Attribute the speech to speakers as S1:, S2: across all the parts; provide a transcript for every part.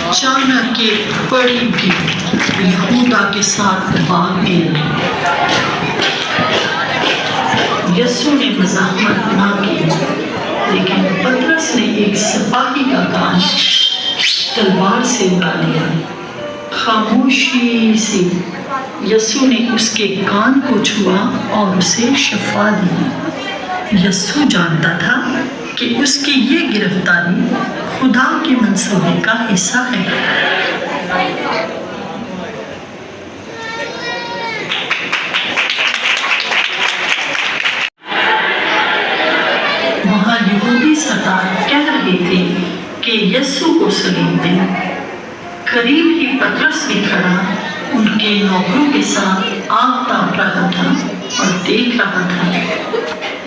S1: अचानक एक बड़ी भीड़ यहूदा के साथ भागने लगी। यीशु ने मज़ाहमत ना की, लेकिन पतरस ने एक सिपाही का कान तलवार से उड़ा लिया। खामोशी से यीशु ने उसके कान को छुआ और उसे शिफा दी। यीशु जानता था कि उसकी ये गिरफ्तारी खुदा के मंसूबे का हिस्सा है। वहाँ यहूदी सरदार कह रहे थे कि यीशु को सलीब दें। करीब ही पतरस भी खड़ा उनके नौकरों के साथ आग ताप रहा था और देख रहा था।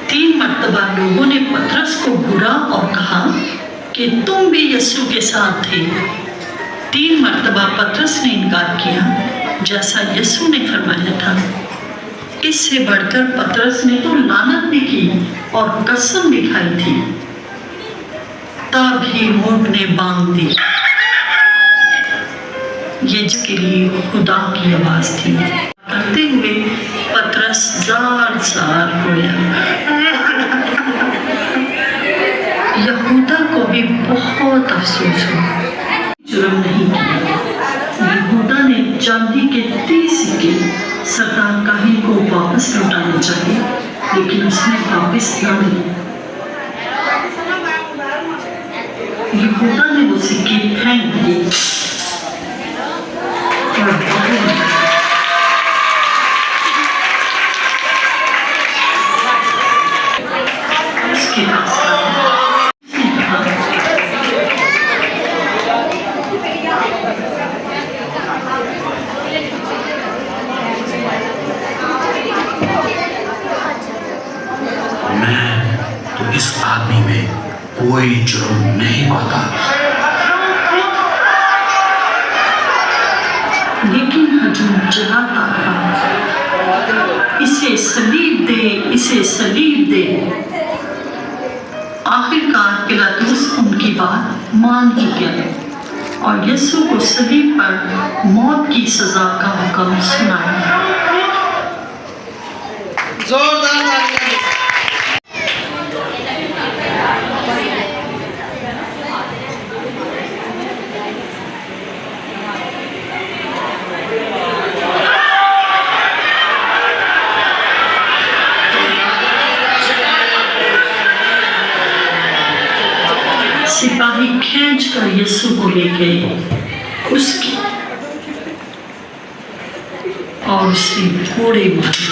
S1: 3 मर्तबा लोगों ने पतरस को घूरा और कहा कि तुम भी यीशु के साथ थे। 3 मर्तबा पतरस ने इनकार किया, जैसा यीशु ने फरमाया था। इससे बढ़कर पतरस ने तो लानत भी की और कसम भी खाई थी। तब ही ऊंट ने बांग दी। ये जिसके लिए खुदा की आवाज थी। करते हुए पतरस जार रोया। यहूदा को भी बहुत अफसोस हुआ। जुर्म नहीं किया। यहूदा ने चांदी के 30 सिक्के सरदार काहिल को वापस लौटाने चाहिए, लेकिन उसने वापस न लिए। यहूदा ने वो सिक्के फेंक दिए और उसके पास
S2: इस आदमी में कोई जुर्म नहीं पाता।
S1: लेकिन हजूम चिल्लाता था, इसे सलीब दे, इसे सलीब दे। आखिरकार पिलातुस उनकी बात मान ही गया और यीशु को सलीब पर मौत की सजा का हुक्म सुनाया। सिपाही खींच कर यीशु को ले गए उसकी और उसे कोड़े मारे।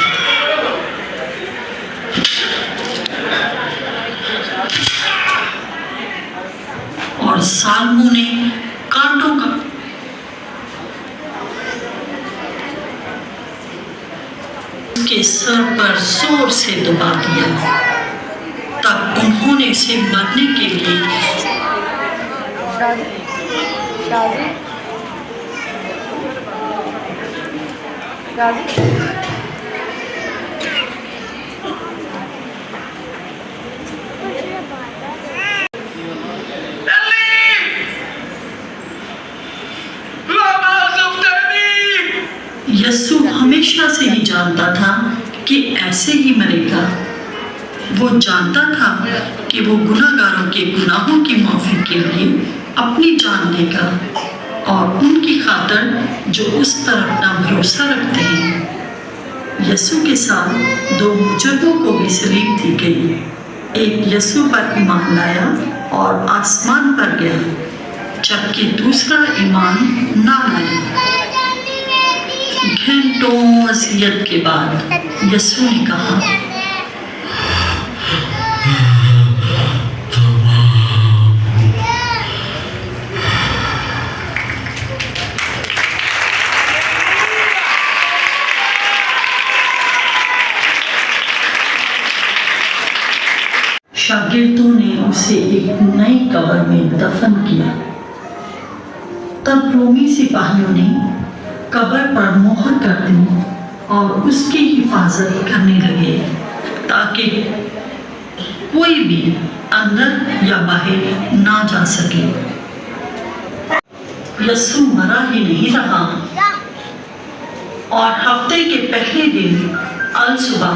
S1: और सालमों ने कांटों का उसके सर पर जोर से दबा दिया। तब उन्होंने इसे मरने के लिए यीशु हमेशा से ही जानता था कि ऐसे ही मरेगा। वो जानता था कि वो गुनाहगारों के गुनाहों की माफी के लिए अपनी जान देगा और उनकी खातिर जो उस पर अपना भरोसा रखते हैं। यीशु के साथ 2 मुजरमों को भी सलीब दी गई। एक यीशु पर ईमान लाया और आसमान पर गया, जबकि दूसरा ईमान ना लाया। घंटों वसीयत के बाद यीशु ने कहा, शागिर्दों ने उसे एक नई कब्र में दफन किया। तब रोमी सिपाहियों ने कब्र पर मोहर कर दी और उसकी हिफाजत करने लगे ताकि कोई भी अंदर या बाहर ना जा सके। यीशु मरा ही नहीं रहा। और हफ्ते के पहले दिन अल सुबह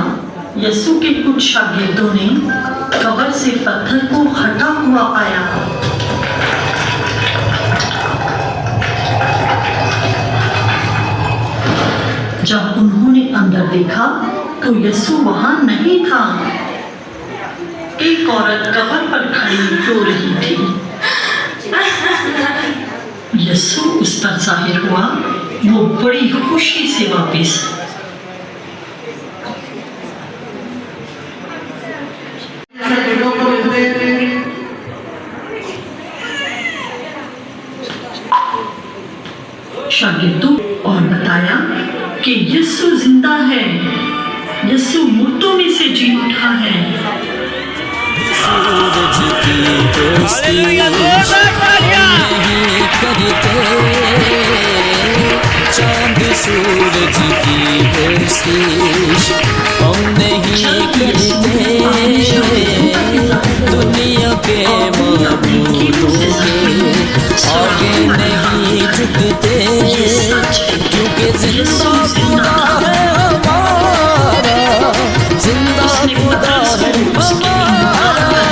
S1: यीशु के कुछ शागिर्दों ने कब्र से पत्थर को हटा हुआ पाया। जब उन्होंने अंदर देखा तो यीशु वहां नहीं था। एक औरत कब्र पर खड़ी रो रही थी। यीशु उस पर जाहिर हुआ। वो बड़ी खुशी से वापस शागिर्दों और बताया कि यीशु जिंदा है, यीशु मुर्दों में से जी उठा है।
S3: सूरज की दोस्ती नहीं करते, चांद सूरज की दोस्ती हम नहीं करते, दुनिया के महबूबों के आगे नहीं झुकते, क्योंकि जिंदा खुदा है हमारा, जिंदा खुदा है हमारा,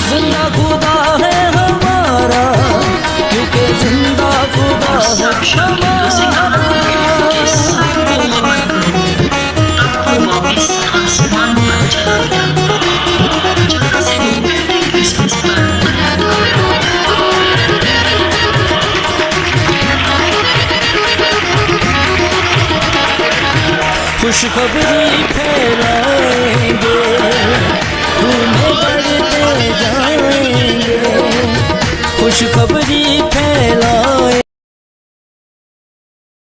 S3: जिंदा खुदा है हमारा, क्योंकि जिंदा खुदा है हमारा। खुशखबरी फैलाएंगे, तुम्हें बढ़ते जाएंगे, खुशखबरी